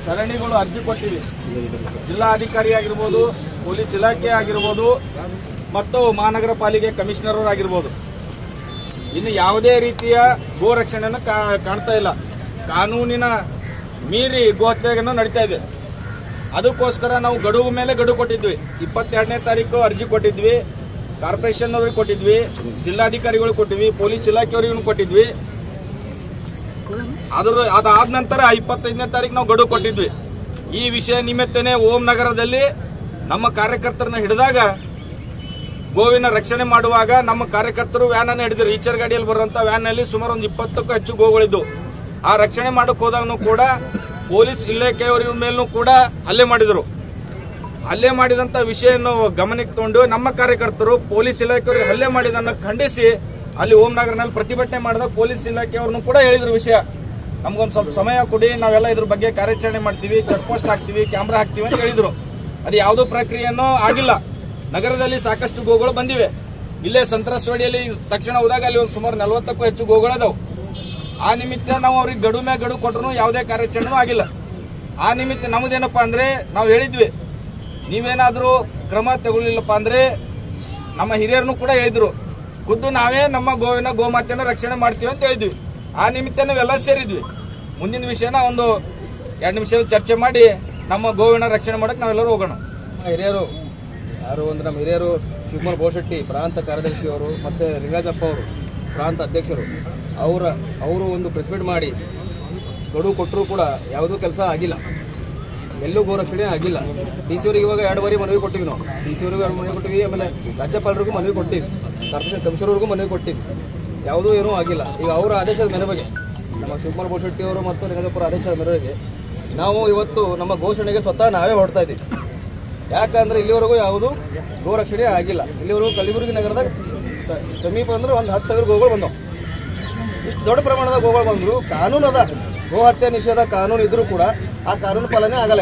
ಸರಣಿಗಳು ಅರ್ಜಿ ಕೊಟ್ಟಿವೆ. ಜಿಲ್ಲಾಧಿಕಾರಿ ಆಗಿರ್ಬೋದು, ಪೊಲೀಸ್ ಇಲಾಖೆ ಆಗಿರ್ಬೋದು ಮತ್ತು ಮಹಾನಗರ ಪಾಲಿಕೆ ಕಮಿಷನರ್ ಆಗಿರ್ಬೋದು. ಇನ್ನು ಯಾವುದೇ ರೀತಿಯ ಗೋ ರಕ್ಷಣೆಯನ್ನು ಕಾಣ್ತಾ ಇಲ್ಲ. ಕಾನೂನಿನ ಮೀರಿ ಗೋಹತ್ಯೆಯನ್ನು ನಡೀತಾ ಇದೆ. ಅದಕ್ಕೋಸ್ಕರ ನಾವು ಗಡುವು ಮೇಲೆ ಗಡುವು ಕೊಟ್ಟಿದ್ವಿ. 22ನೇ ತಾರೀಕು ಅರ್ಜಿ ಕೊಟ್ಟಿದ್ವಿ. ಕಾರ್ಪೊರೇಷನ್ ಅವರಿಗೆ ಕೊಟ್ಟಿದ್ವಿ, ಜಿಲ್ಲಾಧಿಕಾರಿಗಳು ಕೊಟ್ಟಿದ್ವಿ, ಪೊಲೀಸ್ ಇಲಾಖೆಯವರಿಗೂ ಕೊಟ್ಟಿದ್ವಿ. ಅದಾದ ನಂತರ 25ನೇ ತಾರೀಕು ನಾವು ಗಡುವು ಕೊಟ್ಟಿದ್ವಿ. ಈ ವಿಷಯ ನಿಮಿತ್ತನೇ ಓಂ ನಗರದಲ್ಲಿ ನಮ್ಮ ಕಾರ್ಯಕರ್ತರನ್ನ ಹಿಡಿದಾಗ, ಗೋವಿನ ರಕ್ಷಣೆ ಮಾಡುವಾಗ ನಮ್ಮ ಕಾರ್ಯಕರ್ತರು ವ್ಯಾನ್ ಅನ್ನು ಹಿಡಿದ್ರು. ಈಚರ್ ಗಾಡಿಯಲ್ಲಿ ಬರುವಂತ ವ್ಯಾನ್ ನಲ್ಲಿ ಸುಮಾರು ಒಂದು 20ಕ್ಕೂ ಹೆಚ್ಚು ಗೋಗಳಿದ್ದು. ಆ ರಕ್ಷಣೆ ಮಾಡಕ್ ಹೋದಾಗೂ ಕೂಡ ಪೊಲೀಸ್ ಇಲಾಖೆಯವರ ಮೇಲೂ ಕೂಡ ಹಲ್ಲೆ ಮಾಡಿದ್ರು. ಹಲ್ಲೆ ಮಾಡಿದಂತ ವಿಷಯವನ್ನು ಗಮನಕ್ಕೆ ತಗೊಂಡು ನಮ್ಮ ಕಾರ್ಯಕರ್ತರು ಪೊಲೀಸ್ ಇಲಾಖೆಯವರಿಗೆ ಹಲ್ಲೆ ಮಾಡಿದನ್ನು ಖಂಡಿಸಿ ಅಲ್ಲಿ ಓಂ ನಗರನಲ್ಲಿ ಪ್ರತಿಭಟನೆ ಮಾಡಿದಾಗ ಪೊಲೀಸ್ ಇಲಾಖೆಯವ್ರನ್ನು ಕೂಡ ಹೇಳಿದ್ರು, ವಿಷಯ ನಮ್ಗೊಂದು ಸ್ವಲ್ಪ ಸಮಯ ಕೊಡಿ, ನಾವೆಲ್ಲ ಇದ್ರ ಬಗ್ಗೆ ಕಾರ್ಯಾಚರಣೆ ಮಾಡ್ತೀವಿ, ಚೆಕ್ ಪೋಸ್ಟ್ ಹಾಕ್ತಿವಿ, ಕ್ಯಾಮ್ರಾ ಹಾಕ್ತಿವಿ ಅಂತ ಹೇಳಿದ್ರು. ಅದು ಯಾವುದೋ ಪ್ರಕ್ರಿಯೆನೂ ಆಗಿಲ್ಲ. ನಗರದಲ್ಲಿ ಸಾಕಷ್ಟು ಗೋಗಳು ಬಂದಿವೆ. ಇಲ್ಲೇ ಸಂತ್ರಸ್ವಾಡಿಯಲ್ಲಿ ತಕ್ಷಣ ಹೋದಾಗ ಅಲ್ಲಿ ಒಂದು ಸುಮಾರು 40ಕ್ಕೂ ಹೆಚ್ಚು ಗೋಗಳದಾವು. ಆ ನಿಮಿತ್ತ ನಾವು ಅವ್ರಿಗೆ ಗಡು ಮೇಲೆ ಗಡು ಕೊಟ್ಟರು ಯಾವುದೇ ಕಾರ್ಯಾಚರಣೆನೂ ಆಗಿಲ್ಲ. ಆ ನಿಮಿತ್ತ ನಮ್ದೇನಪ್ಪಾ ಅಂದ್ರೆ ನಾವು ಹೇಳಿದ್ವಿ, ನೀವೇನಾದ್ರೂ ಕ್ರಮ ತಗೊಳ್ಳಿಲ್ಲಪ್ಪ ಅಂದ್ರೆ ನಮ್ಮ ಹಿರಿಯರನ್ನು ಕೂಡ ಹೇಳಿದ್ರು, ಖುದ್ದು ನಾವೇ ನಮ್ಮ ಗೋಮಾತೆಯನ್ನು ರಕ್ಷಣೆ ಮಾಡ್ತೀವಿ ಅಂತ ಹೇಳಿದ್ವಿ. ಆ ನಿಮಿತ್ತ ನಾವೆಲ್ಲ ಸೇರಿದ್ವಿ. ಮುಂದಿನ ವಿಷಯನ ಒಂದು 2 ನಿಮಿಷ ಚರ್ಚೆ ಮಾಡಿ ನಮ್ಮ ಗೋವಿನ ರಕ್ಷಣೆ ಮಾಡಕ್ ನಾವೆಲ್ಲರೂ ಹೋಗೋಣ. ಹಿರಿಯರು ಯಾರು ಅಂದ್ರೆ ನಮ್ಮ ಹಿರಿಯರು ಶಿವಕುಮಾರ್ ಬೋಶೆಟ್ಟಿ ಪ್ರಾಂತ ಕಾರ್ಯದರ್ಶಿ ಅವರು ಮತ್ತೆ ಲಿಂಗರಾಜಪ್ಪ ಅವರು ಪ್ರಾಂತ ಅಧ್ಯಕ್ಷರು ಅವರು ಒಂದು ಪ್ರೆಸ್ ಮೀಟ್ ಮಾಡಿ ಗಡುವು ಕೊಟ್ಟರು ಕೂಡ ಯಾವುದೂ ಕೆಲಸ ಆಗಿಲ್ಲ. ಎಲ್ಲೂ ಗೋ ರಕ್ಷಣೆ ಆಗಿಲ್ಲ. ಡಿ.ಸಿ ಅವರಿಗೆ ಇವಾಗ 2 ಬಾರಿ ಮನವಿ ಕೊಟ್ಟಿವಿ. ನಾವು ಡಿ.ಸಿ ಅವರಿಗೂ ಮನವಿ ಕೊಟ್ಟಿವಿ, ಆಮೇಲೆ ರಾಜ್ಯಪಾಲರಿಗೂ ಮನವಿ ಕೊಟ್ಟಿವಿ, ಕಾರ್ಪೊರೇಷನ್ ಕಮಿಷನರ್ಗೂ ಮನವಿ ಕೊಟ್ಟಿವಿ. ಯಾವುದೂ ಏನೂ ಆಗಿಲ್ಲ. ಈಗ ಅವರ ಆದೇಶದ ಮೇರೆಗೆ ನಮ್ಮ ಶಿವಕುಮಾರ್ ಬೋಶೆಟ್ಟಿ ಅವರು ಮತ್ತು ಲಿಂಗರಾಜಪ್ಪರ ಆದೇಶದ ಮೇರೆಗೆ ನಾವು ಇವತ್ತು ನಮ್ಮ ಘೋಷಣೆಗೆ ಸ್ವತಃ ನಾವೇ ಹೊರಡ್ತಾ ಇದ್ದೀವಿ. ಯಾಕಂದ್ರೆ ಇಲ್ಲಿವರೆಗೂ ಯಾವುದು ಗೋ ರಕ್ಷಣೆ ಆಗಿಲ್ಲ. ಇಲ್ಲಿವರೆಗೂ ಕಲಬುರಗಿ ನಗರದಾಗ ಸಮೀಪ ಅಂದ್ರೆ ಒಂದು 10,000 ಗೋಗಳು ಬಂದವು. ಇಷ್ಟು ದೊಡ್ಡ ಪ್ರಮಾಣದ ಗೋಗಳು ಬಂದ್ರು. ಕಾನೂನು ಅದ, ಗೋ ಹತ್ಯೆ ನಿಷೇಧ ಕಾನೂನು ಇದ್ರೂ ಕೂಡ ಆ ಕಾನೂನು ಪಾಲನೆ ಆಗಲ್ಲ.